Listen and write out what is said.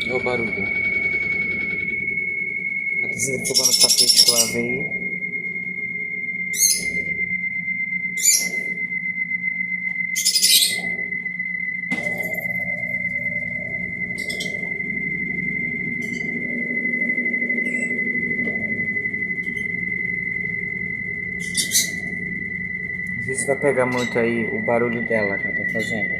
Olha o barulho. Ela tá centrifugando os tapetes que eu lavei. Não sei se vai pegar muito aí o barulho dela que ela tá fazendo.